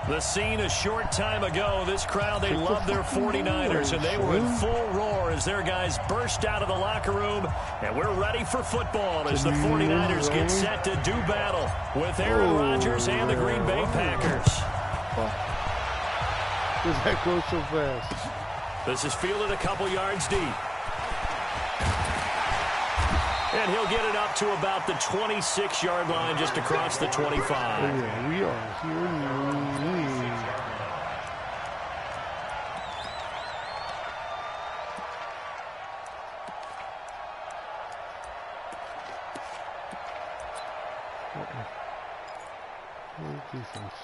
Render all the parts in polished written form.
The scene a short time ago, this crowd, they love their 49ers, and they were in full roar as their guys burst out of the locker room, and we're ready for football as the 49ers get set to do battle with Aaron Rodgers and the Green Bay Packers. Does that go so fast? This is fielded a couple yards deep. And he'll get it up to about the 26-yard line just across the 25. Yeah, we are here. Defense.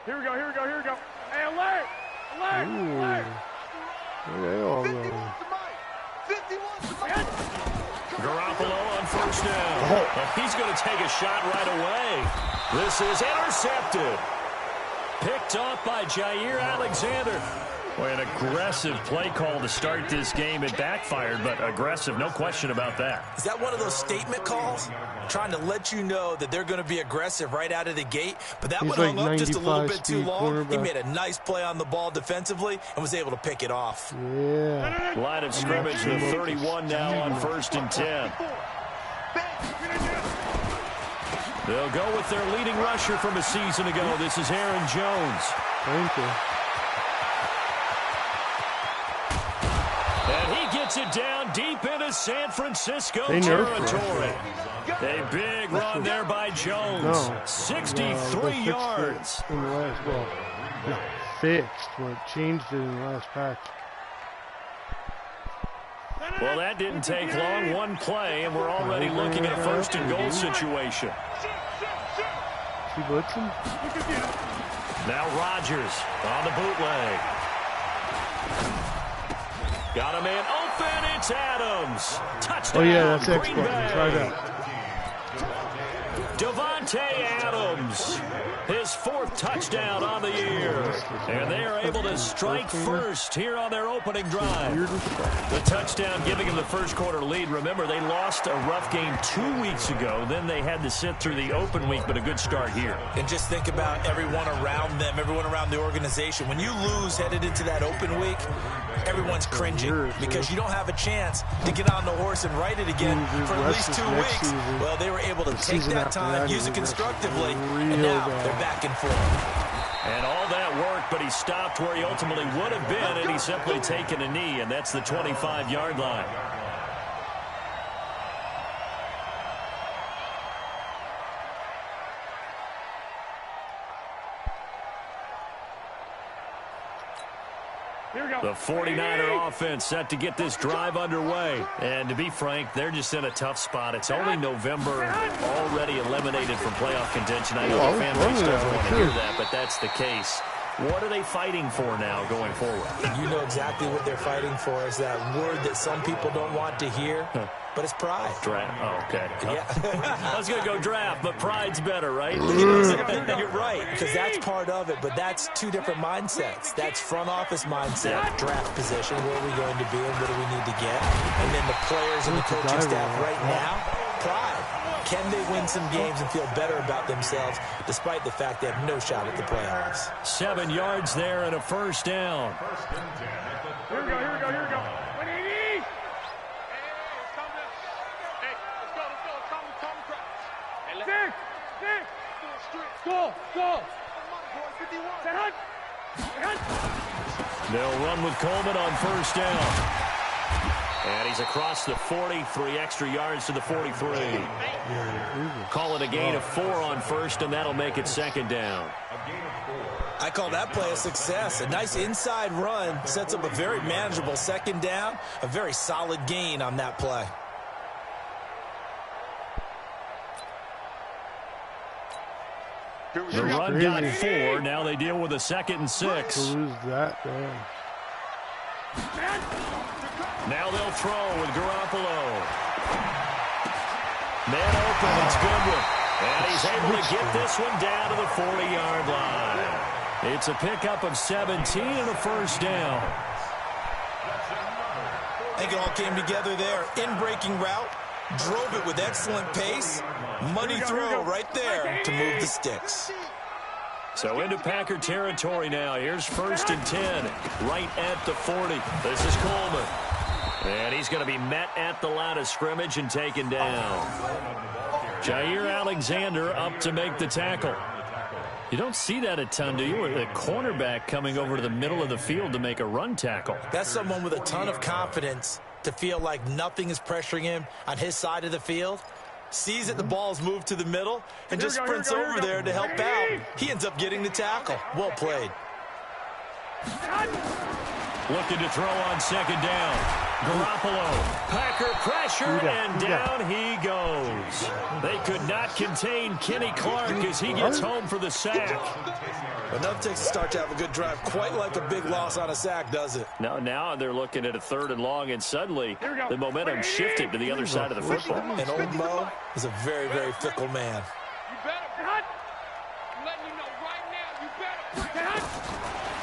Here we go. Hey, alert! Alert! Where they all go? Garoppolo on first down. He's going to take a shot right away. This is intercepted. Picked off by Jair Alexander. Boy, an aggressive play call to start this game. It backfired, but aggressive, no question about that. Is that one of those statement calls? Trying to let you know that they're going to be aggressive right out of the gate, but that one hung up just a little bit too long. He made a nice play on the ball defensively and was able to pick it off. Yeah. Line of scrimmage, the 31 now on 1st and 10. They'll go with their leading rusher from a season ago. This is Aaron Jones. Thank you. And he gets it down deep into San Francisco territory. A big run there by Jones. 63 yards. In the last, fixed. Well, changed it in the last patch. Well, that didn't take long. One play, and we're already looking at a 1st and goal situation. Is he blitzing? Now Rodgers on the bootleg. Got a man open. It's Adams. Touchdown. Oh, yeah, that's X Green button. Bay. Try that. Devontae Adams, his 4th touchdown on the year. And they are able to strike first here on their opening drive. The touchdown giving them the first quarter lead. Remember, they lost a rough game 2 weeks ago. Then they had to sit through the open week, but a good start here. And just think about everyone around them, everyone around the organization. When you lose headed into that open week, everyone's cringing because you don't have a chance to get on the horse and ride it again for at least 2 weeks. Well, they were able to take that time, use it constructively, and now they're back in form. And all that work, but he stopped where he ultimately would have been, and he's simply taken a knee, and that's the 25-yard line. The 49er offense set to get this drive underway. And to be frank, they're just in a tough spot. It's only November, already eliminated from playoff contention. I know the fan base doesn't want to hear that, but that's the case. What are they fighting for now going forward? You know exactly what they're fighting for is that word that some people don't want to hear, but it's pride. Draft. Oh, okay. Yeah. I was going to go draft, but pride's better, right? You're right, because that's part of it, but that's two different mindsets. That's front office mindset, draft position, where are we going to be and what do we need to get? And then the players and the coaching staff right now, pride. Can they win some games and feel better about themselves despite the fact they have no shot at the playoffs? 7 yards there and a 1st down. Here we go. 180. Go. They'll run with Coleman on 1st down. And he's across the 40, 3 extra yards to the 43. Call it a gain of 4 on 1st, and that'll make it 2nd down. I call that play a success. A nice inside run sets up a very manageable 2nd down, a very solid gain on that play. The run got 4. Now they deal with a 2nd and 6. Lose that, man. Now they'll throw with Garoppolo. Man open, it's Goodwin. And he's able to get this one down to the 40-yard line. It's a pickup of 17 and a 1st down. I think it all came together there. In-breaking route, drove it with excellent pace. Money throw right there to move the sticks. So into Packer territory now. Here's 1st and 10, right at the 40. This is Coleman. And he's going to be met at the line of scrimmage and taken down. Jair Alexander up to make the tackle. You don't see that a ton, do you? With a cornerback coming over to the middle of the field to make a run tackle. That's someone with a ton of confidence to feel like nothing is pressuring him on his side of the field. Sees that the ball's moved to the middle and just sprints over there to help out. He ends up getting the tackle. Well played. Looking to throw on 2nd down. Garoppolo, Packer pressure, and down he goes. They could not contain Kenny Clark as he gets home for the sack. Enough takes to start to have a good drive. Quite like a big loss on a sack, does it? Now they're looking at a 3rd and long, and suddenly the momentum shifted to the other side of the football. And old Mo is a very, very fickle man. You better cut. I'm letting you know right now, you better cut.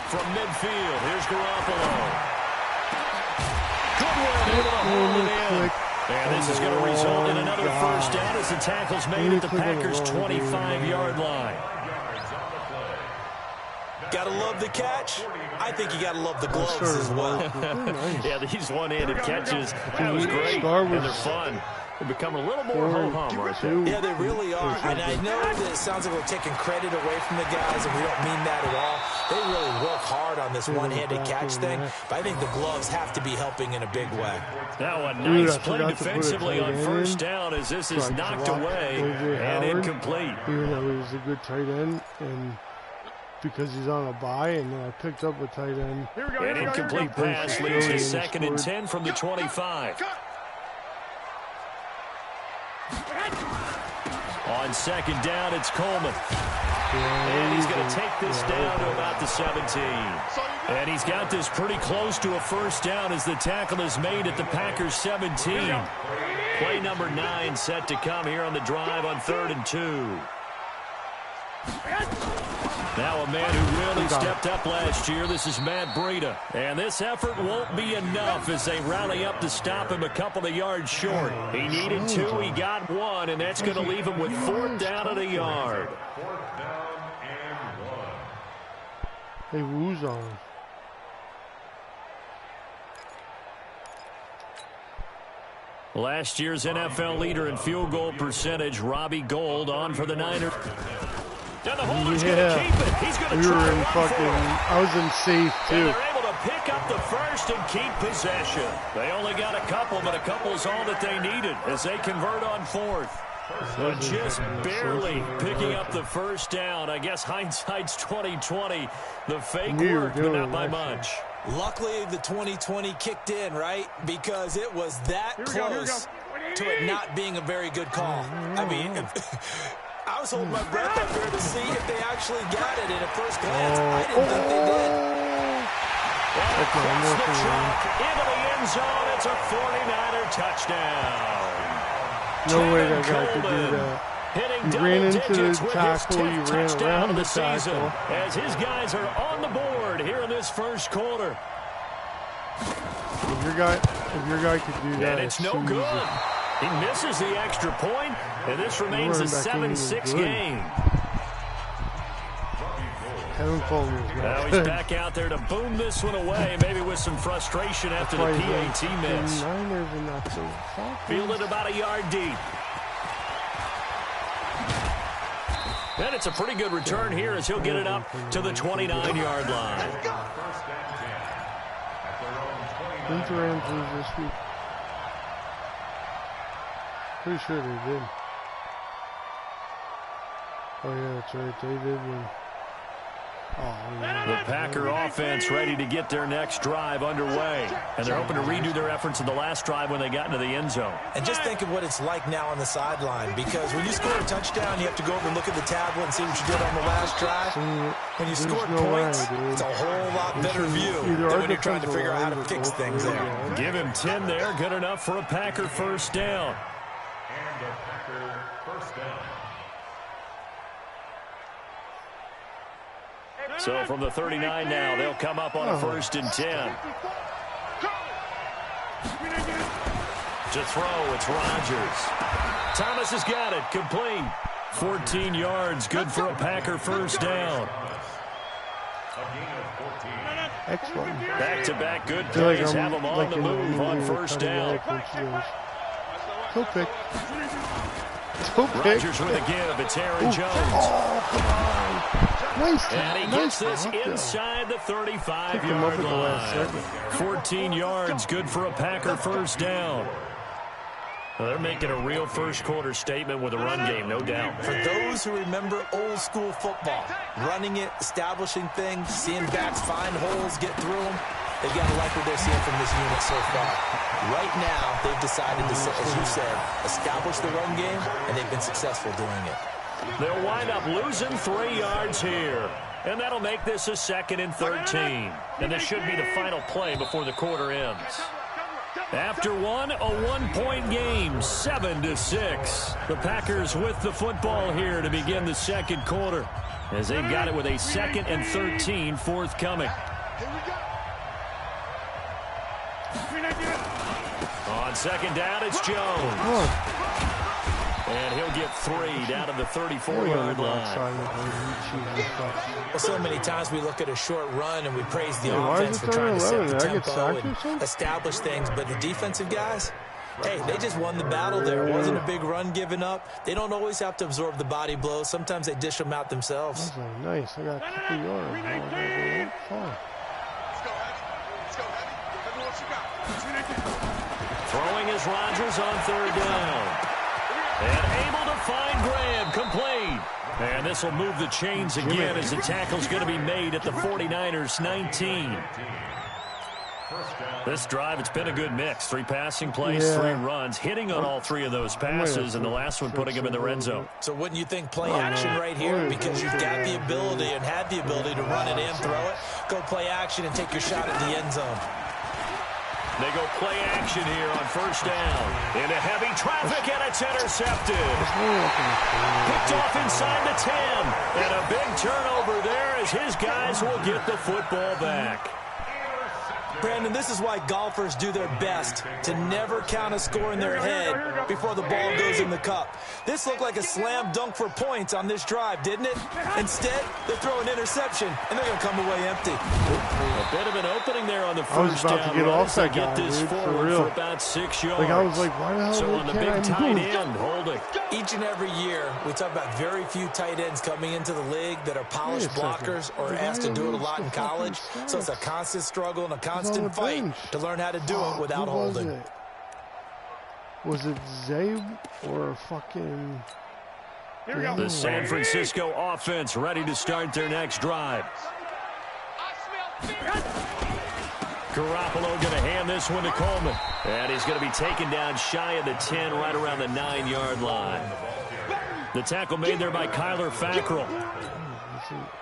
From midfield, here's Garoppolo. Goodwin able to hold it in. And this is going to result in another 1st down as the tackle's made at the Packers' 25-yard line. Gotta love the catch. I think you gotta love the gloves as well. Yeah, these one-handed catches, that was great, and they're fun. They're becoming a little more ho-hum right there. Yeah, they really are. And I know that it sounds like we're taking credit away from the guys, and we don't mean that at all. They really work hard on this one-handed catch thing, but I think the gloves have to be helping in a big way. Now a nice play defensively on 1st down as this is knocked away and incomplete. Even though he was a good tight end, and because he's on a bye, and I picked up a tight end. An incomplete pass leads to 2nd and 10 from the 25. On 2nd down, it's Coleman. And he's going to take this down to about the 17. And he's got this pretty close to a 1st down as the tackle is made at the Packers' 17. Play number 9 set to come here on the drive on 3rd and 2. Now a man who really stepped up last year. This is Matt Breida. And this effort won't be enough as they rally up to stop him a couple of yards short. He needed 2, he got 1, and that's going to leave him with 4th down and a yard. Hey, who's on? Last year's NFL leader in field goal percentage, Robbie Gould, on for the Niners. And the holder's going to keep it. He's going to try to run for it. I was in safe, too. And they're able to pick up the 1st and keep possession. They only got a couple, but a couple is all that they needed as they convert on 4th. But just barely picking up the 1st down. I guess hindsight's 20/20. The fake worked, but not by much. Luckily, the 20/20 kicked in, right? Because it was that close to it not being a very good call. I mean, I was holding my breath up there to see if they actually got it. And at first glance, I didn't think they did. Across the track, into the end zone. It's a 49er touchdown. No way that guy could do that. Hitting he ran into digits the with tackle, his 10th he ran touchdown around of the season tackle. as his guys are on the board here in this 1st quarter. If your guy could do that, And it's no good. He misses the extra point, and this remains a 7-6 game. Now he's back out there to boom this one away, maybe with some frustration after the PAT miss. Fielded about a yard deep. And it's a pretty good return here as he'll get it up to the 29-yard line. Who's the Rams lose this week? Pretty sure they did. Oh yeah, that's right, they did win. The Packer offense ready to get their next drive underway. And they're hoping to redo their efforts in the last drive when they got into the end zone. And just think of what it's like now on the sideline, because when you score a touchdown, you have to go over and look at the tablet and see what you did on the last drive. When you score points, it's a whole lot better view than when you're trying to figure out how to fix things there. Give him 10 there, good enough for a Packer 1st down. And a Packer 1st down. So from the 39 now, they'll come up on a 1st and 10. To throw, it's Rodgers. Thomas has got it, complete. 14 yards, good for a Packer first down. Excellent. Back-to-back good I feel like plays I'm have them on like the in the move on movie first down. Toe pick. Toe pick. Rodgers with a give. It's Aaron Ooh. Jones. Oh, come on. Nice. And he gets this inside the 35-yard line. 14 yards, good for a Packer first down. Well, they're making a real first-quarter statement with a run game, no doubt. For those who remember old-school football, running it, establishing things, seeing backs find holes, get through them, they've got to like what they're seeing from this unit so far. Right now, they've decided to, as you said, establish the run game, and they've been successful doing it. They'll wind up losing 3 yards here. And that'll make this a 2nd and 13. And this should be the final play before the quarter ends. After one, a 1-point game, 7-6. The Packers with the football here to begin the second quarter, as they've got it with a 2nd and 13 forthcoming. On second down, it's Jones. And he'll get 3 down to the 34-yard line. Well, so many times we look at a short run and we praise the offense for trying to set the tempo and establish things, but the defensive guys, hey, they just won the battle there. It wasn't a big run given up. They don't always have to absorb the body blows. Sometimes they dish them out themselves. Nice. I got a couple yards. Throwing is Rodgers on third down. And able to find Graham, complete. And this will move the chains again as the tackle's going to be made at the 49ers 19. This drive, it's been a good mix. 3 passing plays, 3 runs, hitting on all 3 of those passes, and the last one putting him in the red zone. So wouldn't you think play action right here? Because you've got the ability and had the ability to run it and throw it. Go play action and take your shot at the end zone. They go play action here on first down. Into heavy traffic, and it's intercepted. Picked off inside the 10. And a big turnover there as his guys will get the football back. Brandon, this is why golfers do their best to never count a score in their head before the ball goes in the cup. This looked like a slam dunk for points on this drive, didn't it? Instead, they throw an interception, and they're going to come away empty. A bit of an opening there on the first down. I was about to get off that guy, this dude, forward for real. for about 6 yards. Like, I was like, why the hell so on the big tight end, holding. Each and every year, we talk about very few tight ends coming into the league that are polished blockers or asked to do it a lot in college. So it's a constant struggle and a constant fight to learn how to do it without holding. Was it Zabe or fucking... The San Francisco offense ready to start their next drive. Garoppolo going to hand this one to Coleman. And he's going to be taken down shy of the 10, right around the 9-yard line. The tackle made there by Kyler Fackrell.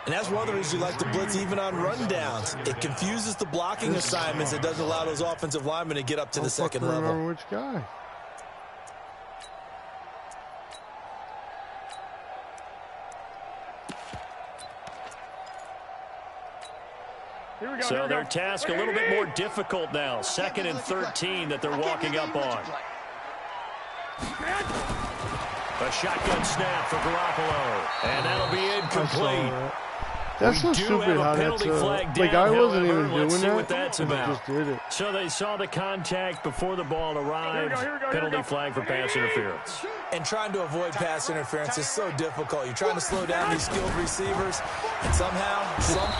And that's one of the reasons you like to blitz even on rundowns. It confuses the blocking assignments. It doesn't allow those offensive linemen to get up to the second level. I don't remember which guy. So their task a little bit more difficult now. 2nd and 13 that they're walking up on. A shotgun snap for Garoppolo. And that'll be incomplete. That's so stupid how that's like I wasn't even doing that. That's about. Just did it. So they saw the contact before the ball arrived. Penalty flag for pass interference. And trying to avoid pass interference is so difficult. You're trying to slow down these skilled receivers, and somehow...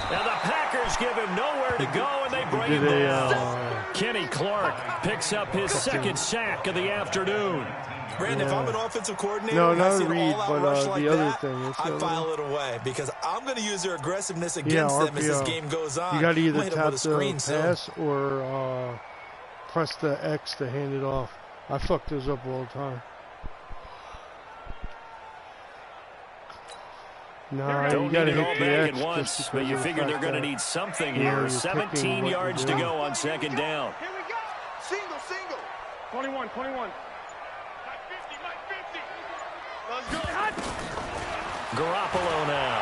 Now the Packers give him nowhere to go, and they bring him down. Kenny Clark picks up his 2nd sack of the afternoon. Brandon, if I'm an offensive coordinator, no, and I not see an Reed, all-out but rush like the other that, thing. I file it away because I'm going to use their aggressiveness against them as this game goes on. You got to either tap the pass or press the X to hand it off. I fuck those up all the time. Nah, you got to hit the X at once, but you figure they're going to need something here. 17 yards to go on 2nd down. Here we go. Single. 21. Let's go. Garoppolo now.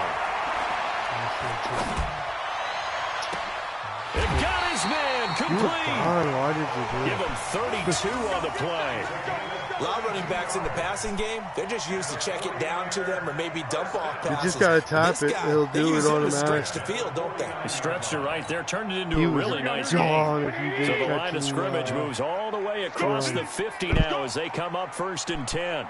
It got his man complete. Why did you do Give him 32 on the play. A lot of running backs in the passing game, they're just used to check it down to them or maybe dump off passes. You just got to tap it. He'll do it automatically. Stretch the field, don't they? He stretched it right there, turned it into a really nice game. So the line of scrimmage moves all the way across the 50 now as they come up 1st and 10.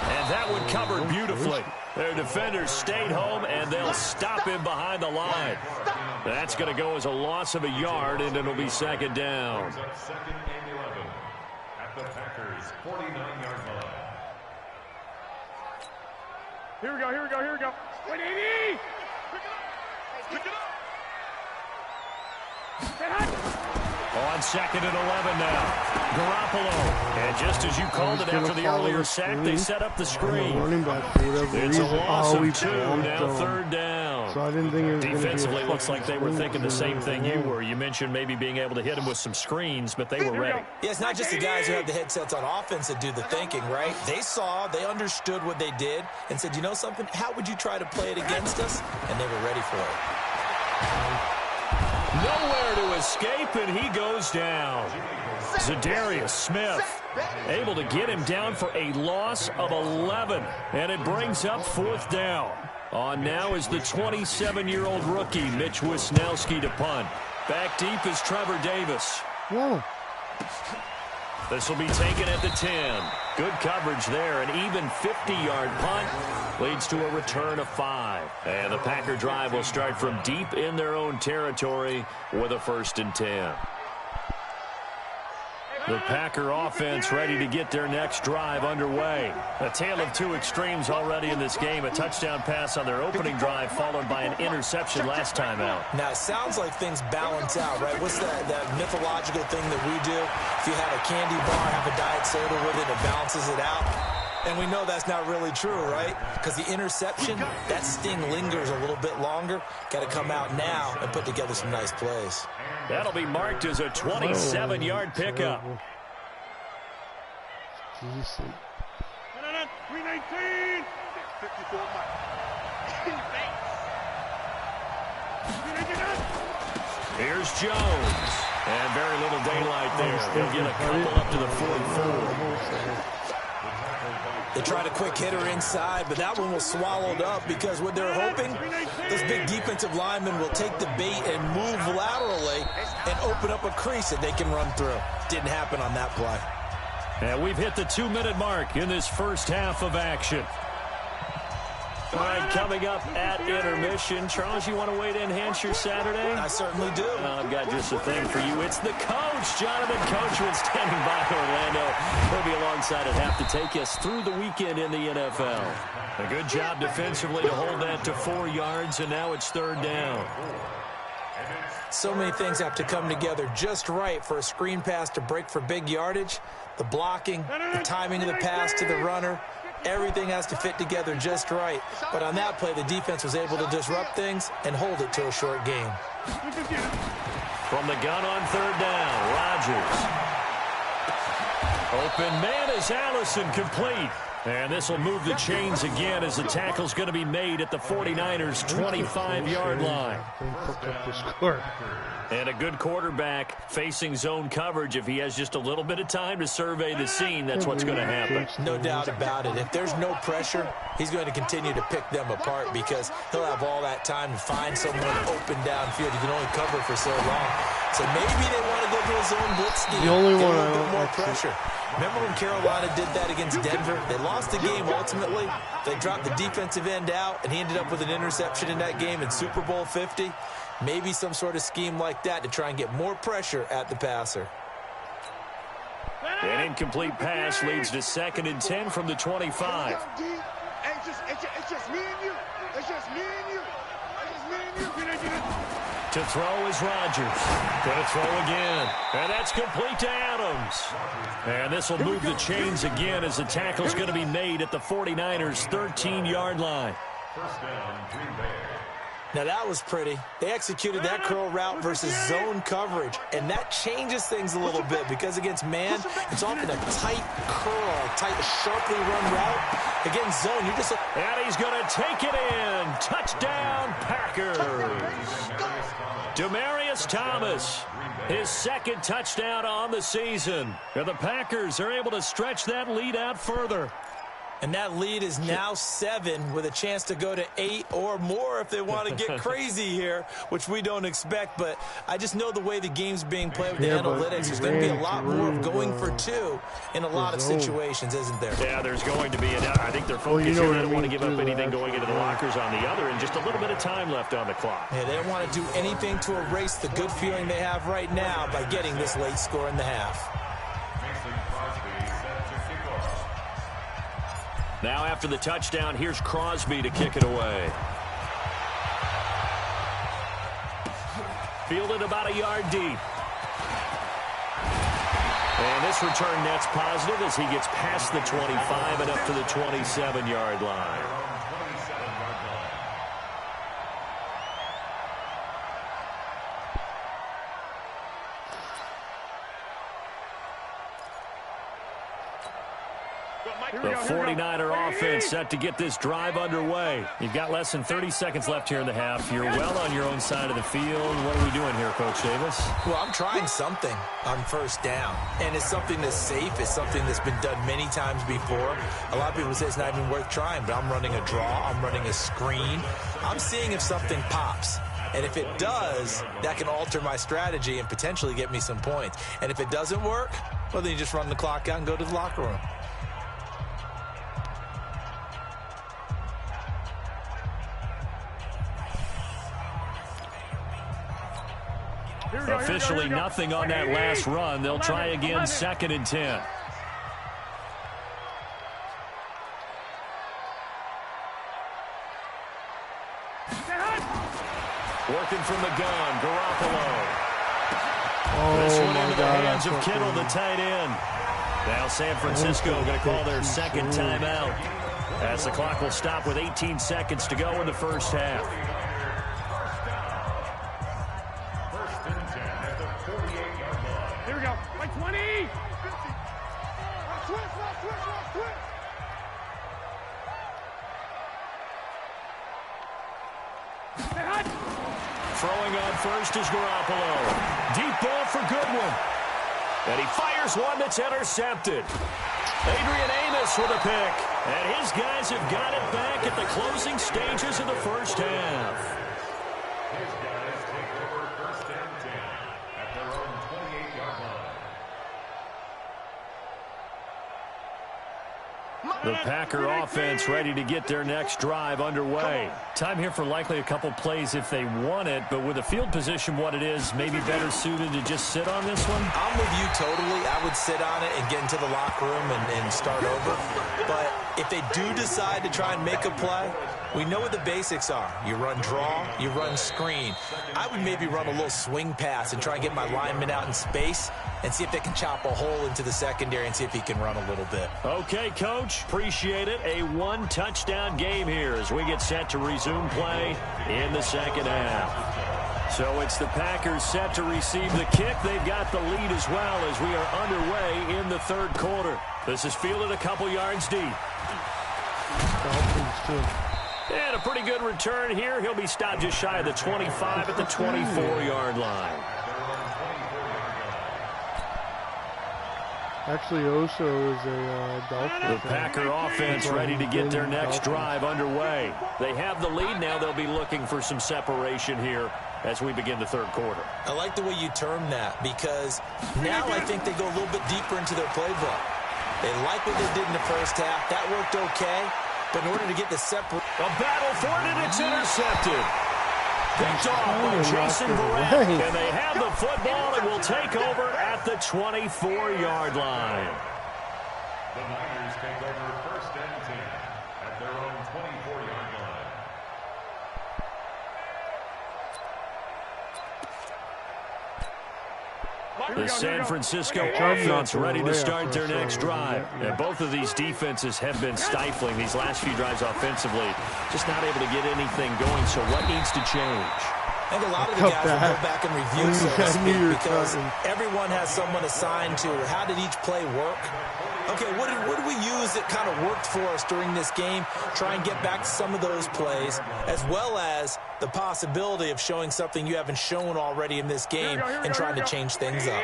And that one covered beautifully. Their defenders stayed home, and they'll stop him behind the line. That's going to go as a loss of a yard, and it'll be 2nd down. 2nd and 11 at the Packers' 49-yard line. Here we go. 180. Pick it up. On 2nd and 11 now. Garoppolo. And just as you called it after the earlier sack, they set up the screen. It's a loss of 2, now 3rd down. So I didn't think it was defensively, it looks like they were thinking the same thing you were. You mentioned maybe being able to hit him with some screens, but they were ready. Yeah, it's not just the guys who have the headsets on offense that do the thinking, right? They saw, they understood what they did, and said, you know something, how would you try to play it against us? And they were ready for it. Nowhere to escape, and he goes down. Zadarius Smith able to get him down for a loss of 11, and it brings up 4th down. On now is the 27-year-old rookie, Mitch Wisnowski, to punt. Back deep is Trevor Davis. Whoa. This will be taken at the 10. Good coverage there. An even 50-yard punt leads to a return of 5. And the Packer drive will start from deep in their own territory with a 1st and 10. The Packer offense ready to get their next drive underway. A tale of 2 extremes already in this game. A touchdown pass on their opening drive followed by an interception last time out. Now, it sounds like things balance out, right? What's that mythological thing that we do? If you have a candy bar, have a diet soda with it, it balances it out. And we know that's not really true, right? Because the interception, that sting lingers a little bit longer. Got to come out now and put together some nice plays. That'll be marked as a 27-yard pickup. 319. 54 Here's Jones. And very little daylight there. They'll get a couple up to the 44. They tried a quick hitter inside, but that one was swallowed up because what they're hoping, this big defensive lineman will take the bait and move laterally and open up a crease that they can run through. Didn't happen on that play. And we've hit the 2-minute mark in this first half of action. All right, coming up at intermission. Charles, you want to wait to enhance your Saturday? I certainly do. I've got just a thing for you. It's the coach, Jonathan Coachman, standing by Orlando. He'll be alongside at half to take us through the weekend in the NFL. A good job defensively to hold that to 4 yards, and now it's 3rd down. So many things have to come together just right for a screen pass to break for big yardage. The blocking, the timing of the pass to the runner, everything has to fit together just right. But on that play, the defense was able to disrupt things and hold it to a short game. From the gun on 3rd down, Rodgers. Open man is Allison, complete. And this will move the chains again as the tackle's going to be made at the 49ers' 25-yard line. And a good quarterback facing zone coverage. If he has just a little bit of time to survey the scene, that's what's going to happen. No doubt about it. If there's no pressure, he's going to continue to pick them apart because he'll have all that time to find someone open downfield. He can only cover for so long. So maybe they want to go to a zone blitz scheme. The only one a little bit more pressure. Remember when Carolina did that against Denver? They lost the game ultimately. They dropped the defensive end out, and he ended up with an interception in that game in Super Bowl 50. Maybe some sort of scheme like that to try and get more pressure at the passer. An incomplete pass leads to 2nd and 10 from the 25. It's just me and you. It's just me and you. To throw is Rodgers. Going to throw again. And that's complete to Adams. And this will move the chains again as the tackle's going to be made at the 49ers' 13-yard line. 1st down, Green Bay. Now that was pretty. They executed that curl route versus zone coverage, and that changes things a little bit because against man, it's often a tight curl, tight, sharply run route. Against zone, you're just... And he's going to take it in. Touchdown, Packers. Demaryius Thomas, his second touchdown on the season. And the Packers are able to stretch that lead out further. And that lead is now 7 with a chance to go to 8 or more if they want to get crazy here, which we don't expect. But I just know the way the game's being played with the analytics, there's going to be a lot more of going for 2 in a lot of situations, isn't there? Yeah, there's going to be. And I think they're focused here. They don't want to give up anything going into the lockers on the other, and just a little bit of time left on the clock. Yeah, they don't want to do anything to erase the good feeling they have right now by getting this late score in the half. Now after the touchdown, here's Crosby to kick it away. Fielded about a yard deep. And this return net's positive as he gets past the 25 and up to the 27-yard line. The 49er offense set to get this drive underway. You've got less than 30 seconds left here in the half. You're well on your own side of the field. What are we doing here, Coach Davis? Well, I'm trying something on first down. And it's something that's safe. It's something that's been done many times before. A lot of people say it's not even worth trying, but I'm running a draw. I'm running a screen. I'm seeing if something pops. And if it does, that can alter my strategy and potentially get me some points. And if it doesn't work, well, then you just run the clock out and go to the locker room. Officially nothing on that last run. They'll try again, 2nd and 10. Working from the gun, Garoppolo. This one into the hands of Kittle, the tight end. Now San Francisco going to call their second timeout as the clock will stop with 18 seconds to go in the first half. Here we go. Like 20. Switch. Throwing on first is Garoppolo. Deep ball for Goodwin. And he fires one that's intercepted. Adrian Amos with a pick. And his guys have got it back at the closing stages of the first half. His guys take over 1st and 10 at their own 28-yard line. The Packer offense ready to get their next drive underway. Time here for likely a couple plays if they want it, but with the field position what it is, maybe better suited to just sit on this one? I'm with you totally. I would sit on it and get into the locker room and start over. But if they do decide to try and make a play, we know what the basics are. You run draw, you run screen. I would maybe run a little swing pass and try and get my lineman out in space and see if they can chop a hole into the secondary and see if he can run a little bit. Okay, Coach. Appreciate it. A one-touchdown game here as we get set to resume play in the second half. So it's the Packers set to receive the kick. They've got the lead as well as we are underway in the third quarter. This is fielded a couple yards deep. And a pretty good return here. He'll be stopped just shy of the 25 at the 24-yard line. Actually, Oso is a Dolphin. The Packer offense ready to get their next drive underway. They have the lead now. They'll be looking for some separation here as we begin the third quarter. I like the way you term that because now I think they go a little bit deeper into their playbook. They like what they did in the first half. That worked okay. But in order to get the a battle for it, and it's intercepted. Picked off by Jason Verrett. And they have the football and will take over at the 24-yard line. The Niners take over 1st and 10 at their own 24-yard line. The San Francisco offense ready to start their next drive. And both of these defenses have been stifling these last few drives offensively. Just not able to get anything going. So what needs to change? I think a lot of the guys will go back and review, so to speak, because everyone has someone assigned to how did each play work. Okay, what did we use that kind of worked for us during this game? Try and get back to some of those plays, as well as the possibility of showing something you haven't shown already in this game and trying to change things up.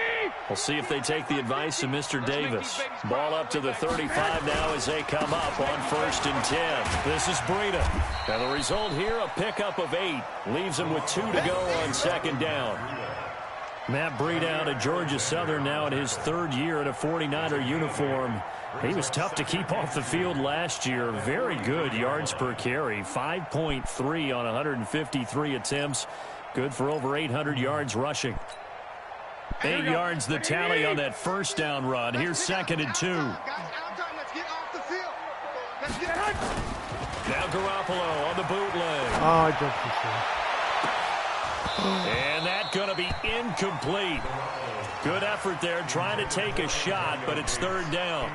We'll see if they take the advice of Mr. Davis. Ball up to the 35 now as they come up on 1st and 10. This is Breida. And the result here, a pickup of 8. Leaves him with 2 to go on 2nd down. Matt Breida out of Georgia Southern now in his 3rd year in a 49er uniform. He was tough to keep off the field last year. Very good yards per carry. 5.3 on 153 attempts. Good for over 800 yards rushing. 8 yards the tally on that 1st down run. Here's 2nd and 2. Now Garoppolo on the bootleg. Oh, I jumped this one. And that's going to be incomplete. Good effort there, trying to take a shot, but it's 3rd down.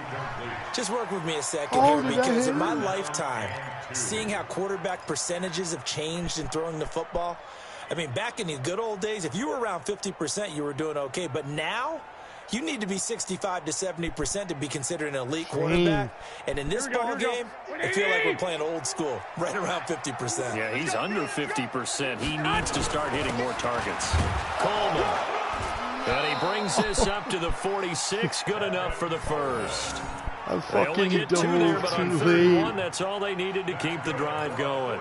Just work with me a second here, because in my lifetime, seeing how quarterback percentages have changed in throwing the football, I mean, back in the good old days, if you were around 50%, you were doing okay. But now, you need to be 65 to 70% to be considered an elite quarterback. And in this ball game, I feel like we're playing old school, right around 50%. Yeah, he's under 50%. He needs to start hitting more targets. Coleman. And he brings this up to the 46. Good enough for the 1st. They only get 2 there, but on 3rd and 1, that's all they needed to keep the drive going.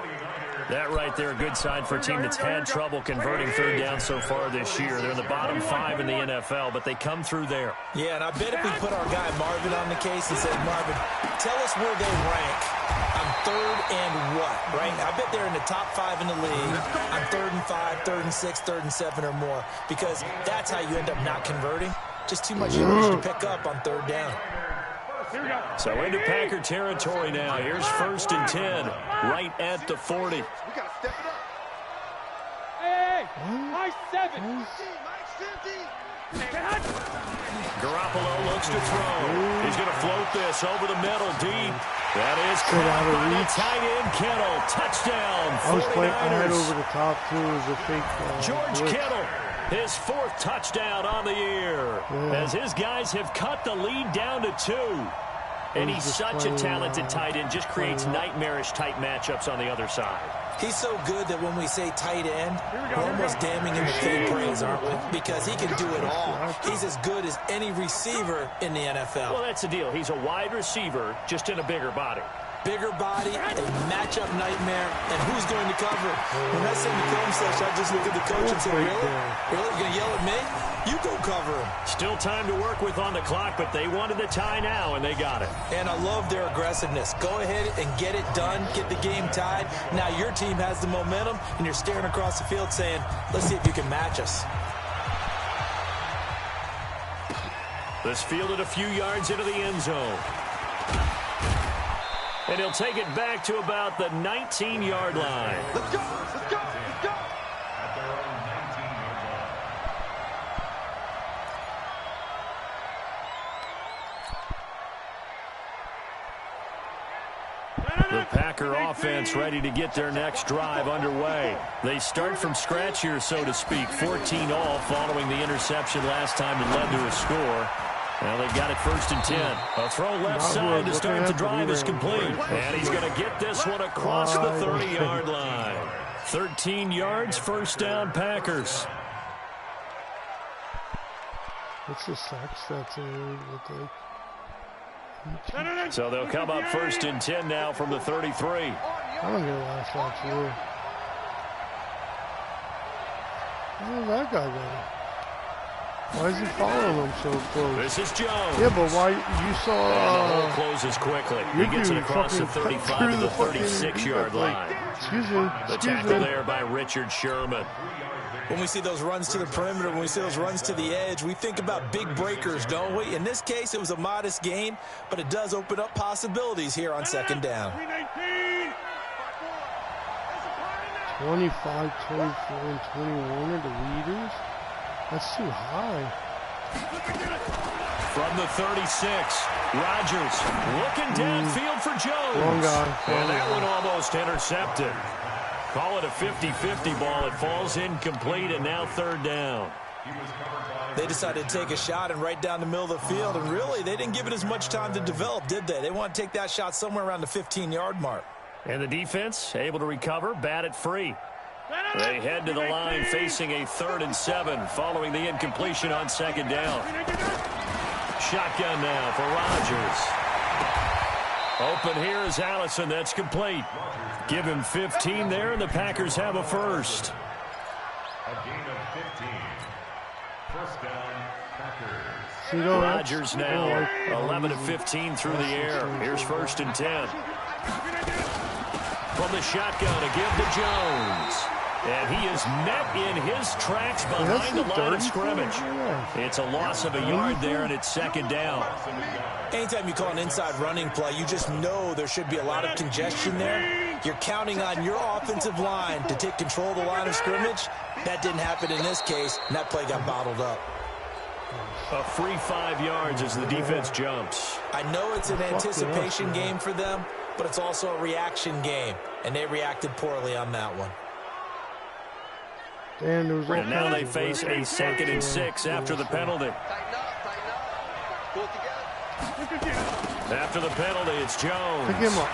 That right there, a good sign for a team that's had trouble converting 3rd down so far this year. They're in the bottom 5 in the NFL, but they come through there. Yeah, and I bet if we put our guy Marvin on the case and said, Marvin, tell us where they rank on 3rd and what, right? I bet they're in the top 5 in the league on 3rd and 5, 3rd and 6, 3rd and 7 or more, because that's how you end up not converting. Just too much yards to pick up on 3rd down. So into Packer territory now. Here's 1st and 10, right at the 40. We gotta step it up. Hey, high 7. Garoppolo looks to throw. He's going to float this over the middle deep. That is caught by the tight end Kittle. Touchdown, 49ers. I was playing right over the top, too, as a fake George blitz. Kittle, his 4th touchdown on the year. As his guys have cut the lead down to 2. And he's such a talented tight end, just creates nightmarish-type matchups on the other side. He's so good that when we say tight end, we're almost damning him with faint praise, aren't we? Because he can do it all. He's as good as any receiver in the NFL. Well, that's the deal. He's a wide receiver, just in a bigger body. Bigger body, a matchup nightmare, and who's going to cover? When I say the film session, I just look at the coach and say, really? Really? You're going to yell at me? You go cover him. Still time to work with on the clock, but they wanted the tie now, and they got it. And I love their aggressiveness. Go ahead and get it done, get the game tied. Now your team has the momentum, and you're staring across the field saying, let's see if you can match us. This fielded a few yards into the end zone. And he'll take it back to about the 19-yard line. Let's go, let's go, let's go. At their own 19-yard line. The Packer offense ready to get their next drive underway. They start from scratch here, so to speak. 14 all following the interception last time that led to a score. Well, they've got it 1st and 10. A throw left side to start the drive is complete. And he's going to get this one across the 30-yard line. 13 yards, 1st down, Packers. What's the sack stats look like? So they'll come up 1st and 10 now from the 33. I don't get a lot of sacks here. Where's that guy going? Why is he following him so close? This is Jones. Yeah, but why you saw... And the hole closes quickly. He gets it across the 35 to the 36-yard line. Excuse me. The tackle there by Richard Sherman. When we see those runs to the perimeter, when we see those runs to the edge, we think about big breakers, don't we? In this case, it was a modest gain, but it does open up possibilities here on 2nd down. 25, 24, and 21 are the leaders? That's too high. From the 36, Rodgers looking downfield for Jones. Wrong guy. And that one almost intercepted. Call it a 50-50 ball. It falls incomplete, and now third down. They decided to take a shot and right down the middle of the field, and really, they didn't give it as much time to develop, did they? They want to take that shot somewhere around the 15-yard mark. And the defense able to recover, bat it free. They head to the line facing a 3rd and 7 following the incompletion on second down. Shotgun now for Rodgers. Open here is Allison. That's complete. Give him 15 there, and the Packers have a first. A gain of 15. First down, Packers. Rodgers now 11 of 15 through the air. Here's 1st and 10. From the shotgun, a give to Jones. And he is met in his tracks behind the line of scrimmage. It's a loss of a yard there, and it's second down. Anytime you call an inside running play, you just know there should be a lot of congestion there. You're counting on your offensive line to take control of the line of scrimmage. That didn't happen in this case, and that play got bottled up. A free 5 yards as the defense jumps. I know it's an anticipation game for them, but it's also a reaction game, and they reacted poorly on that one. And now they face a 2nd and 6 after the penalty. After the penalty, it's Jones. Pick him up.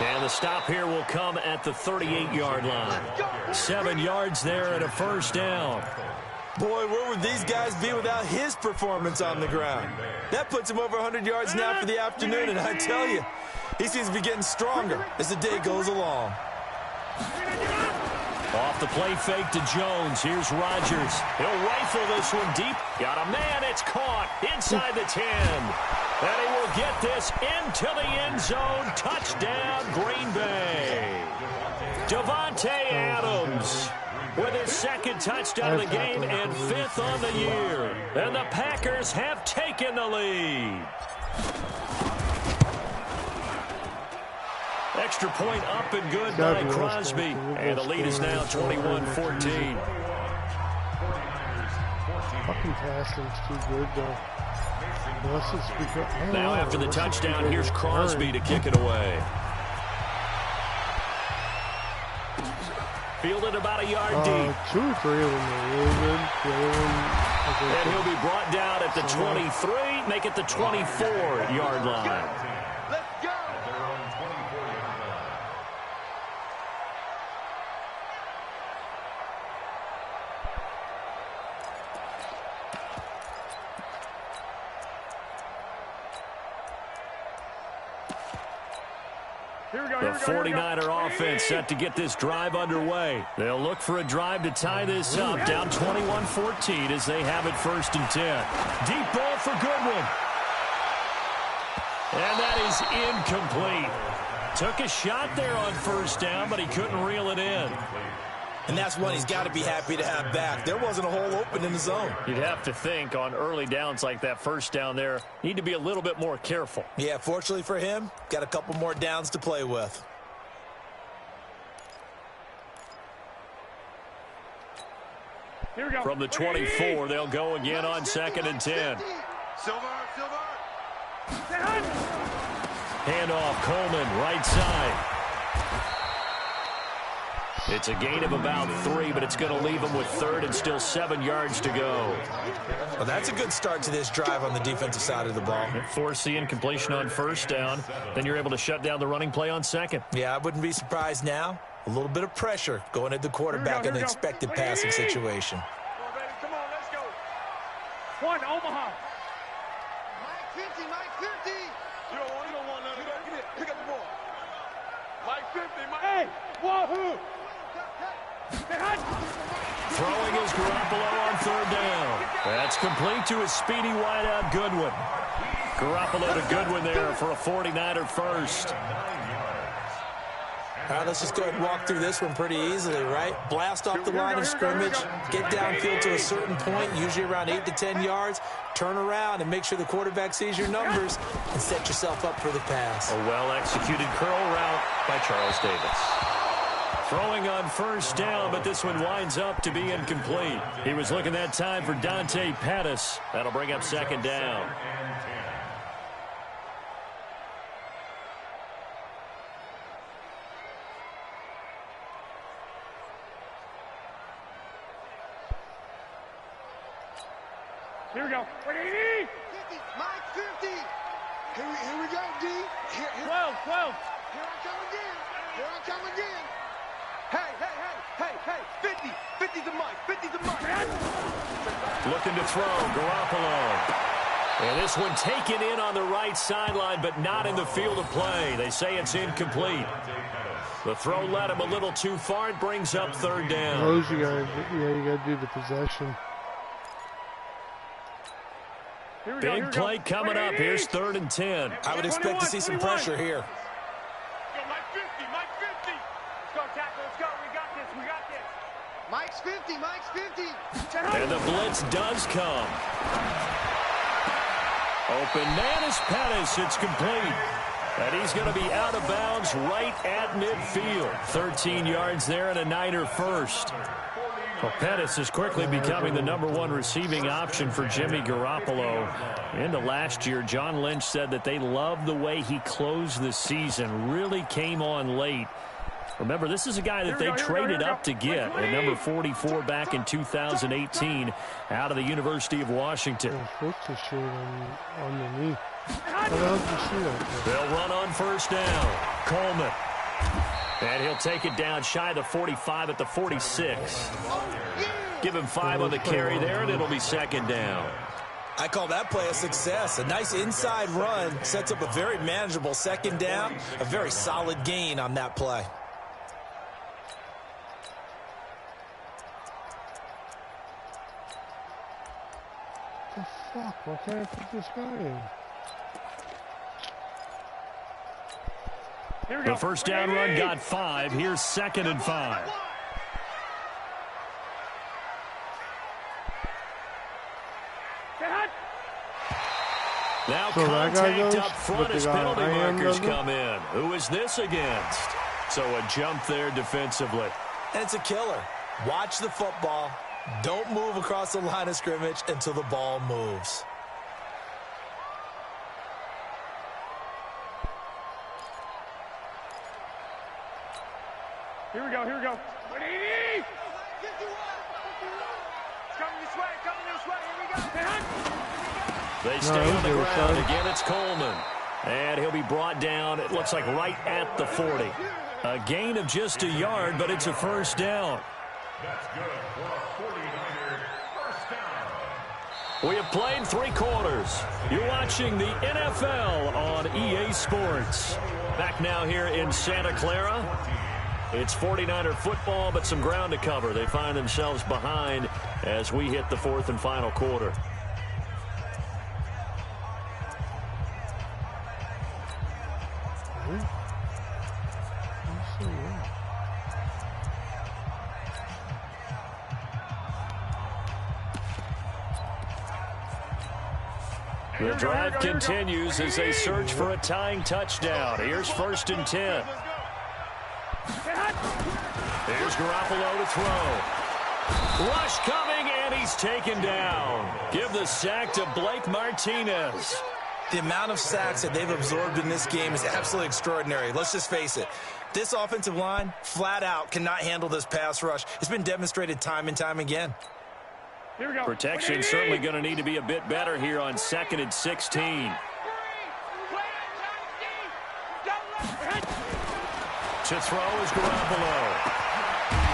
And the stop here will come at the 38-yard line. 7 yards there and a first down. Boy, where would these guys be without his performance on the ground? That puts him over 100 yards now for the afternoon, and I tell you, he seems to be getting stronger as the day goes along. Off the play fake to Jones. Here's Rodgers. He'll rifle this one deep. Got a man. It's caught inside the 10. And he will get this into the end zone. Touchdown, Green Bay. Davante Adams with his 2nd touchdown of the game and 5th on the year. And the Packers have taken the lead. Extra point up and good by Crosby. And the lead is now 21-14. Fucking passing's too good, though. Now after the touchdown, here's Crosby to kick it away. Fielded about a yard deep. 2 or 3 of them are really good. And he'll be brought down at the 23, make it the 24-yard line. The 49er offense set to get this drive underway. They'll look for a drive to tie this up. Down 21-14 as they have it 1st and 10. Deep ball for Goodwin. And that is incomplete. Took a shot there on 1st down, but he couldn't reel it in. And that's one he's got to be happy to have back. There wasn't a hole open in the zone. You'd have to think on early downs like that 1st down there, need to be a little bit more careful. Yeah, fortunately for him, got a couple more downs to play with. Here we go. From the 24, they'll go again on 2nd and 10. Handoff, Coleman, right side. It's a gain of about 3, but it's going to leave them with 3rd and still 7 yards to go. Well, that's a good start to this drive on the defensive side of the ball. Force the incompletion on 1st down. Then you're able to shut down the running play on 2nd. Yeah, I wouldn't be surprised now. A little bit of pressure going at the quarterback in an expected passing situation. Come on, let's go. 1, Omaha. Mike 50, Mike 50. You don't want none of that. Get it. Pick up the ball. Mike 50, Mike. Hey, wahoo. Throwing is Garoppolo on 3rd down. That's complete to his speedy wideout, Goodwin. Garoppolo to Goodwin there for a 49er first. All right, let's just go ahead and walk through this one pretty easily, right? Blast off the line of scrimmage, get downfield to a certain point, usually around 8 to 10 yards, turn around and make sure the quarterback sees your numbers and set yourself up for the pass. A well-executed curl route by Charles Davis. Throwing on first down, but this one winds up to be incomplete. He was looking that time for Dante Pettis. That'll bring up second down. Here we go. 50, Mike 50. Here we go, D. 12. Here I come again. Hey. 50's a Mike. 50's a Mike. Looking to throw, Garoppolo. And this one taken in on the right sideline, but not in the field of play. They say it's incomplete. The throw led him a little too far. It brings up third down. Those you gotta do the possession. Big play coming up. Here's 3rd and 10. I would expect to see some pressure here. Go, Mike 50. Let's go, tackle. Let's go. We got this. Mike's 50. And the blitz does come. Open man is Pettis. It's complete. And he's going to be out of bounds right at midfield. 13 yards there and a Niner first. Well, Pettis is quickly becoming the #1 receiving option for Jimmy Garoppolo. Into last year, John Lynch said that they loved the way he closed the season. Really came on late. Remember, this is a guy that they traded up to get at number 44 back in 2018 out of the University of Washington. On the knee. How the hell did you see that? They'll run on first down. Coleman. And he'll take it down shy of the 45 at the 46. Give him 5 on the carry there, and it'll be second down. I call that play a success. A nice inside run sets up a very manageable second down. A very solid gain on that play. What the fuck? Why can't I put this guy in? The first down run got 5. Here's 2nd and 5. Now contact up front as penalty markers come in. Who is this against? So a jump there defensively. And it's a killer. Watch the football. Don't move across the line of scrimmage until the ball moves. Here we go. 180. It's coming this way. Here we go. They stay on the ground. Again, it's Coleman. And he'll be brought down, it looks like, right at the 40. A gain of just a yard, but it's a first down. That's good for a 49er first down. We have played 3 quarters. You're watching the NFL on EA Sports. Back now here in Santa Clara. It's 49er football, but some ground to cover. They find themselves behind as we hit the 4th and final quarter. The drive continues as they search for a tying touchdown. Here's 1st and 10. Here's Garoppolo to throw. Rush coming, and he's taken down. Give the sack to Blake Martinez. The amount of sacks that they've absorbed in this game is absolutely extraordinary. Let's just face it. This offensive line, flat out, cannot handle this pass rush. It's been demonstrated time and time again. Here we go. Protection certainly going to need to be a bit better here on 2nd and 16. To throw is Garoppolo.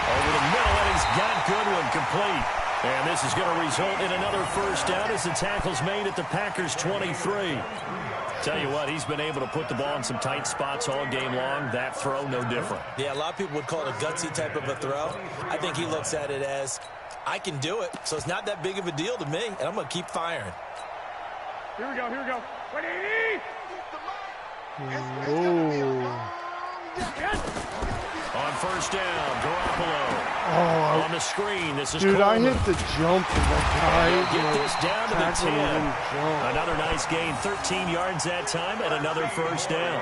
Over the middle, and he's got Goodwin complete. And this is going to result in another first down as the tackle's made at the Packers' 23. Tell you what, he's been able to put the ball in some tight spots all game long. That throw, no different. Yeah, a lot of people would call it a gutsy type of a throw. I think he looks at it as, I can do it, so it's not that big of a deal to me, and I'm going to keep firing. Here we go. 180. Oh. On first down. Garoppolo. Oh, on the screen. This is dude, Coleman. I hit the jump and that guy. Get this down to the 10. Jump. Another nice gain, 13 yards that time, and another first down.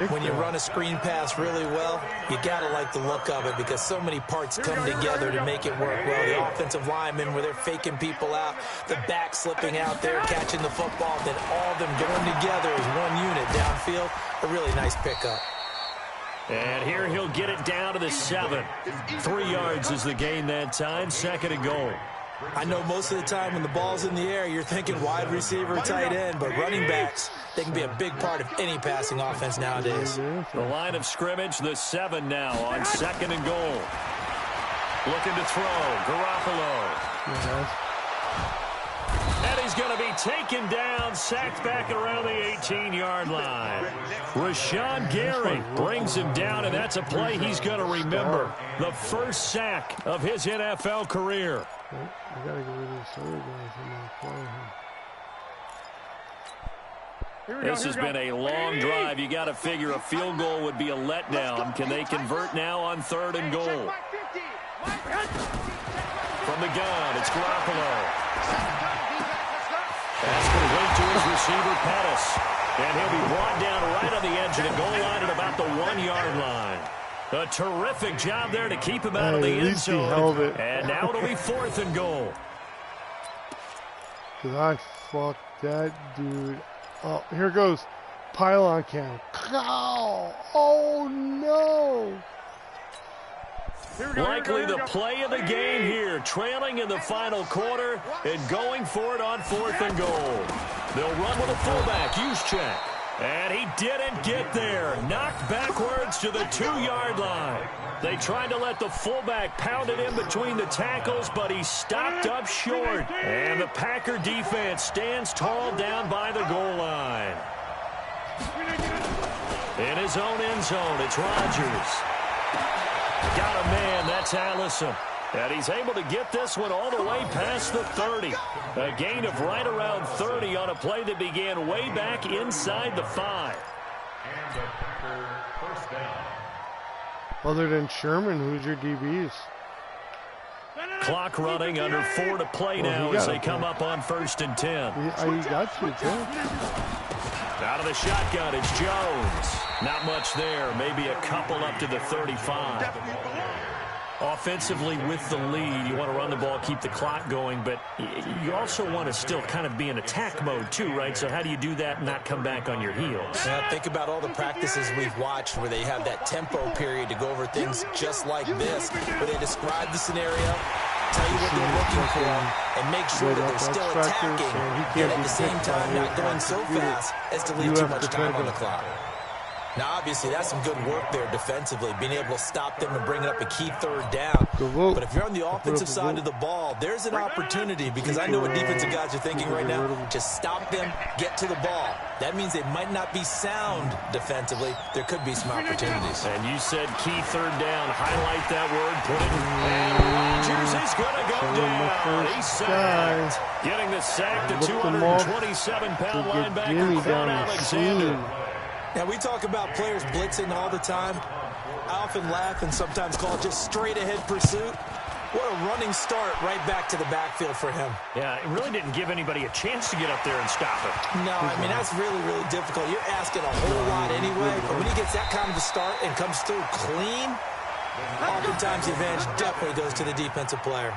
When you run a screen pass really well, you got to like the look of it because so many parts come together to make it work well. The offensive linemen, where they're faking people out, the back slipping out there, catching the football, then all of them going together as one unit downfield. A really nice pickup. And here he'll get it down to the 7. 3 yards is the gain that time, 2nd and goal. I know most of the time when the ball's in the air, you're thinking wide receiver, tight end, but running backs, they can be a big part of any passing offense nowadays. The line of scrimmage, the 7 now on 2nd and goal. Looking to throw, Garoppolo. And he's going to be taken down, sacked back around the 18-yard line. Rashawn Gary brings him down, and that's a play he's going to remember. The first sack of his NFL career. I got to get rid of this other guy from my play. This has been a long drive. You got to figure a field goal would be a letdown. Can they convert now on 3rd and goal? From the gun, it's Garoppolo. That's going to wait to his receiver, Pettis. And he'll be brought down right on the edge of the goal line at about the 1-yard line. A terrific job there to keep him out of the end zone. And now it'll be 4th and goal. Because I fucked that dude. Oh, here goes. Pylon cam. Oh, no. Likely the play of the game here, trailing in the final quarter and going for it on 4th and goal. They'll run with a fullback, Juszczyk. And he didn't get there. Knocked backwards to the 2-yard line. They tried to let the fullback pound it in between the tackles, but he stopped up short. And the Packer defense stands tall down by the goal line. In his own end zone, it's Rodgers. Got a man, that's Allison. And he's able to get this one all the way past the 30. A gain of right around 30 on a play that began way back inside the 5. And the Packer first down. Other than Sherman, who's your DBs? Clock running, under 4 to play now as they come up on 1st and 10. You got you, too. Out of the shotgun, it's Jones. Not much there, maybe a couple up to the 35. Offensively with the lead, you want to run the ball, keep the clock going, but you also want to still kind of be in attack mode too, right? So how do you do that and not come back on your heels? Yeah, think about all the practices we've watched where they have that tempo period to go over things just like this, where they describe the scenario, tell you what they're looking for, and make sure that they're still attacking, yet at the same time not going so fast as to leave too much time on the clock. Now, obviously, that's some good work there defensively, being able to stop them and bring up a key 3rd down. But if you're on the offensive side of the ball, there's an opportunity, because I know what defensive guys are thinking right now. Just stop them, get to the ball. That means they might not be sound defensively. There could be some opportunities. And you said key 3rd down. Highlight that word, put it in. And Rodgers is going to go down. He's sacked. Getting the sack to 227-pound linebacker Quan Alexander. Now, we talk about players blitzing all the time. I often laugh and sometimes call it just straight-ahead pursuit. What a running start right back to the backfield for him. Yeah, it really didn't give anybody a chance to get up there and stop it. No, I mean, that's really, really difficult. You're asking a whole lot anyway, but when he gets that kind of a start and comes through clean, oftentimes the advantage definitely goes to the defensive player.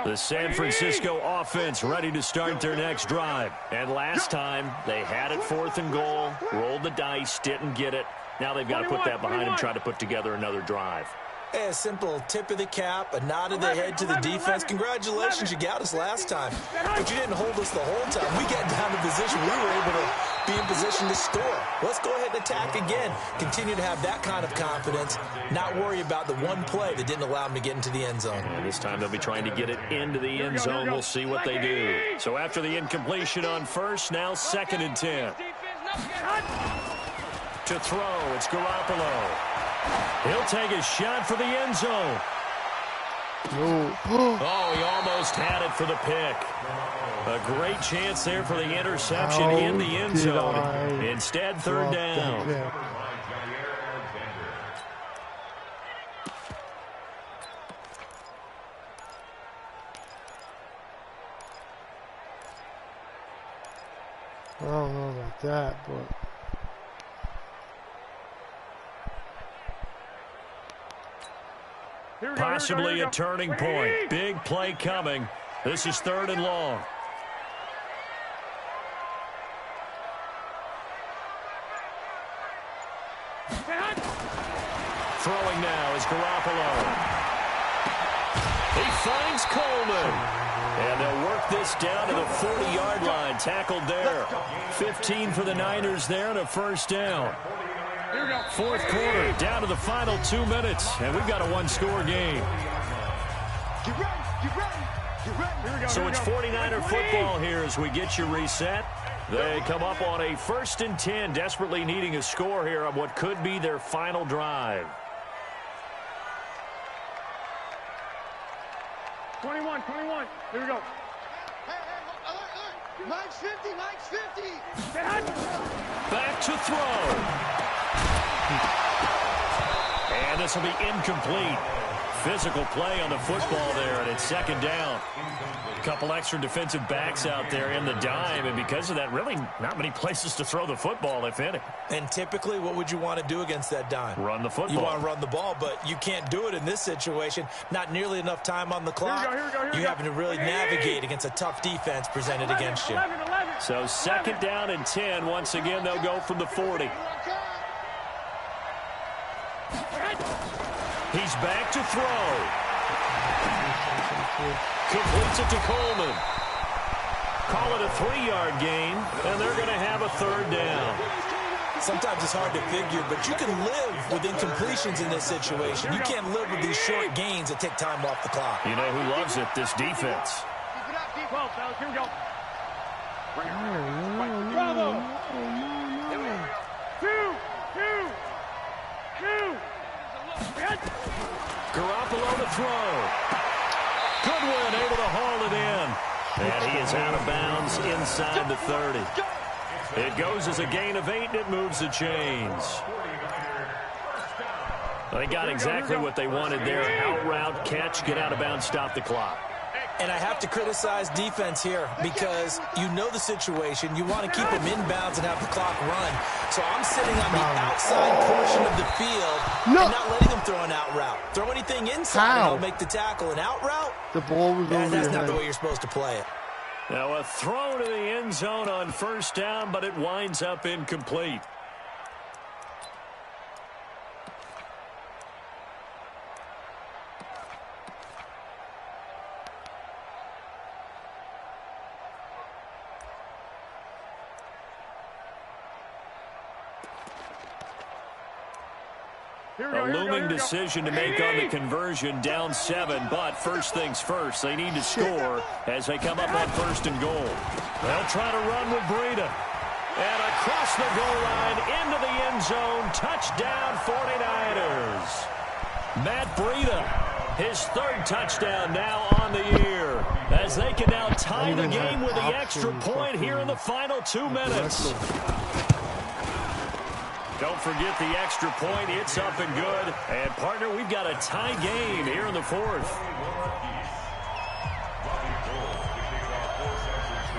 The San Francisco offense ready to start their next drive. And last time, they had it 4th and goal, rolled the dice, didn't get it. Now they've got to put that behind and try to put together another drive. Hey, a simple tip of the cap, a nod of the head to the defense. Congratulations, you got us last time. But you didn't hold us the whole time. We got down to position. We were able to be in position to score. Let's go ahead and attack again. Continue to have that kind of confidence. Not worry about the one play that didn't allow them to get into the end zone. And this time they'll be trying to get it into the end zone. We'll see what they do. So after the incompletion on 1st, now 2nd and 10. To throw, it's Garoppolo. He'll take a shot for the end zone. No. Oh, he almost had it for the pick. A great chance there for the interception in the end zone. Instead, third down. I don't know about that, but possibly a turning point. Big play coming. This is 3rd and long. Throwing now is Garoppolo. He finds Coleman. And they'll work this down to the 40-yard line. Tackled there. 15 for the Niners there and a first down. 4th quarter, down to the final 2 minutes. And we've got a one-score game. So it's 49er football here as we get you reset. They come up on a 1st and 10, desperately needing a score here on what could be their final drive. 21. Here we go. Hey, alert. Mike's 50. Back to throw. And this will be incomplete. Physical play on the football there, and it's 2nd down. A couple extra defensive backs out there in the dime, and because of that, really not many places to throw the football, if any. And typically, what would you want to do against that dime? Run the football. You want to run the ball, but you can't do it in this situation. Not nearly enough time on the clock. Here we go. You're having to really navigate against a tough defense presented against you. 11. So 2nd down and 10. Once again, they'll go from the 40. He's back to throw. Completes it to Coleman. Call it a 3-yard gain, and they're going to have a 3rd down. Sometimes it's hard to figure, but you can live with incompletions in this situation. You can't live with these short gains that take time off the clock. You know who loves it? This defense. 12, fellas. Here we go. Bravo. 2. Garoppolo to throw. Goodwin able to haul it in. And he is out of bounds inside the 30. It goes as a gain of 8, and it moves the chains. They got exactly what they wanted there. Out route, catch, get out of bounds, stop the clock. And I have to criticize defense here because you know the situation. You want to keep them inbounds and have the clock run. So I'm sitting on the outside portion of the field and not letting them throw an out route. Throw anything inside and I'll make the tackle. An out route? The ball was over That's your not head. the way you're supposed to play it. Now a throw to the end zone on 1st down, but it winds up incomplete. A looming decision to make on the conversion, down 7, but first things first, they need to score as they come up on 1st and goal. They'll try to run with Breida. And across the goal line, into the end zone, touchdown 49ers. Matt Breida, his 3rd touchdown now on the year, as they can now tie the game with the extra point here in the final 2 minutes. Don't forget the extra point. It's up and good. And, partner, we've got a tie game here in the 4th.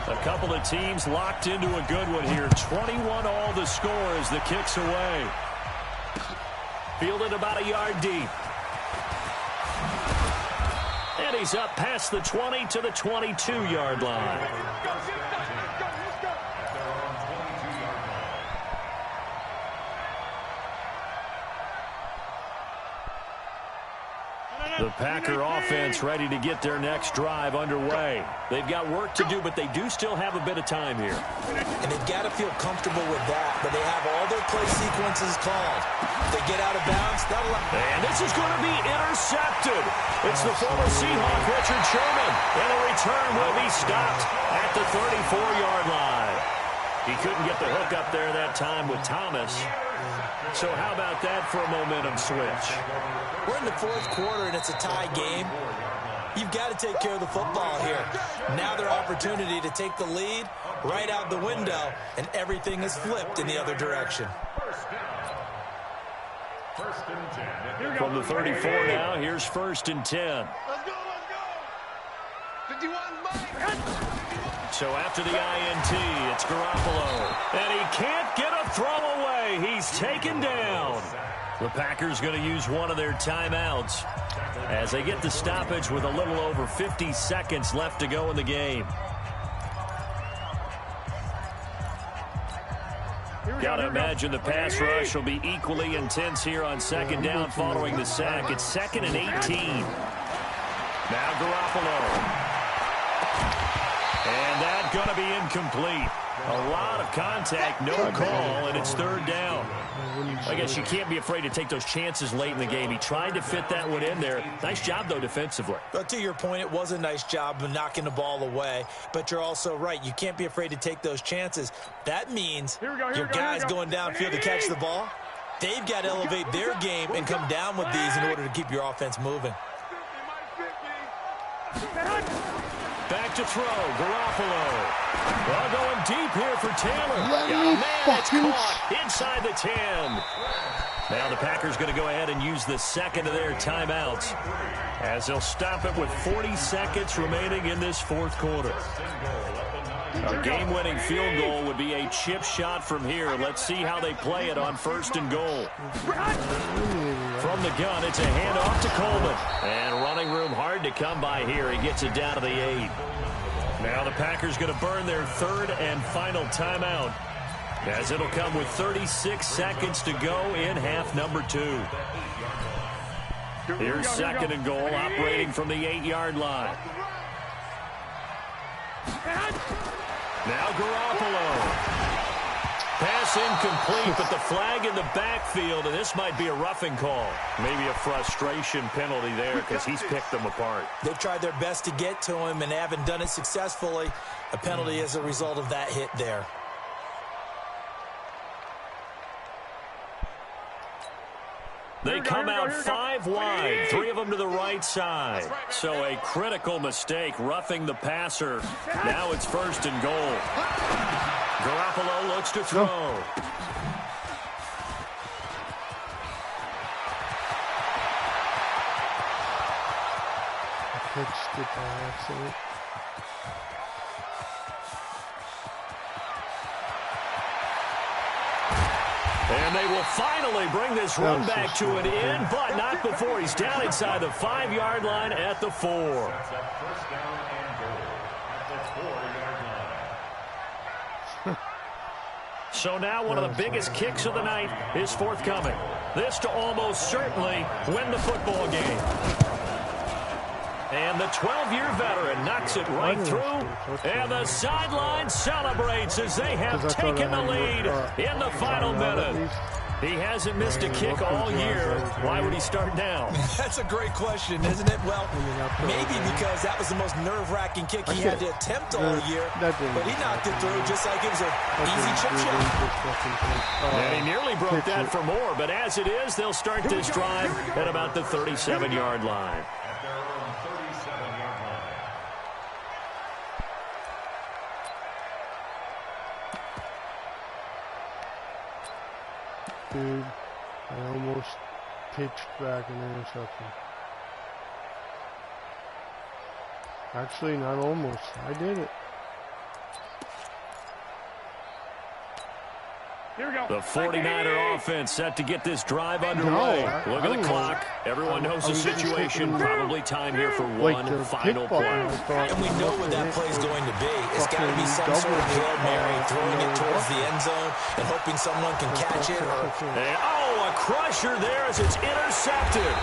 A couple of teams locked into a good one here. 21 all the score as the kick's away. Fielded about a yard deep. And he's up past the 20 to the 22-yard line. The Packer offense ready to get their next drive underway. They've got work to do, but they do still have a bit of time here. And they've got to feel comfortable with that, but they have all their play sequences called. If they get out of bounds, that'll... And this is going to be intercepted. It's the former Seahawk, Richard Sherman. And the return will be stopped at the 34-yard line. He couldn't get the hook up there that time with Thomas. So how about that for a momentum switch? We're in the fourth quarter, and it's a tie game. You've got to take care of the football here. Now their opportunity to take the lead right out the window, and everything is flipped in the other direction. From the 34 now, here's 1st and 10. Let's go, let's go. 51, Mike. So after the INT, it's Garoppolo. And he can't get a throw away. He's taken down. The Packers going to use one of their timeouts as they get the stoppage with a little over 50 seconds left to go in the game. Got to imagine the pass rush will be equally intense here on 2nd down following the sack. It's 2nd and 18. Now Garoppolo. And that's going to be incomplete. A lot of contact, no call, and it's 3rd down. I guess you can't be afraid to take those chances late in the game. He tried to fit that one in there. Nice job, though, defensively. But to your point, it was a nice job of knocking the ball away. But you're also right. You can't be afraid to take those chances. That means your guys going downfield to catch the ball, they've got to elevate their game and come down with these in order to keep your offense moving. Back to throw, Garoppolo. Well, going deep here for Taylor. Man, it's caught inside the 10. Now the Packers going to go ahead and use the 2nd of their timeouts as they'll stop it with 40 seconds remaining in this 4th quarter. A game-winning field goal would be a chip shot from here. Let's see how they play it on 1st and goal. From the gun, it's a handoff to Coleman. And running room hard to come by here. He gets it down to the 8. Now the Packers going to burn their 3rd and final timeout as it'll come with 36 seconds to go in half number 2. Here's 2nd and goal, operating from the 8-yard line. Now Garoppolo. Pass incomplete, but the flag in the backfield, and this might be a roughing call. Maybe a frustration penalty there because he's picked them apart. They've tried their best to get to him and haven't done it successfully. A penalty as a result of that hit there. They come out 5 wide, 3 of them to the right side. So a critical mistake, roughing the passer. Now it's 1st and goal. Garoppolo looks to throw. Pitched it by accident. And they will finally bring this run back to an end, but not before he's down inside the 5-yard line at the 4. So now one of the biggest kicks of the night is forthcoming. This to almost certainly win the football game. And the 12-year veteran knocks it right through. And the sideline celebrates as they have taken the lead in the final minute. He hasn't missed a kick all year. Why would he start now? That's a great question, isn't it? Well, maybe because that was the most nerve-wracking kick he had to attempt all year. But he knocked it through just like it was an easy chip shot. And he nearly broke that for more. But as it is, they'll start this drive at about the 37-yard line. Dude, I almost pitched back an interception. Actually, not almost. I did it. Here we go. The 49er offense set to get this drive underway. Look at the clock. Everyone knows the situation. Probably time here for one final play. And we know what that play is going to be. It's got to be some sort of Hail Mary, throwing it towards the end zone and hoping someone can catch it. A crusher there as it's intercepted.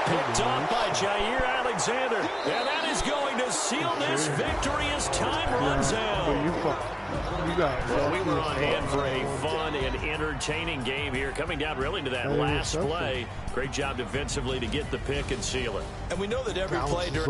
Picked up by Jair Alexander. And that is going to seal this victory as time runs out. Well, we were on hand for a fun and entertaining game here. Coming down really to that last play. Great job defensively to get the pick and seal it. And we know that every play during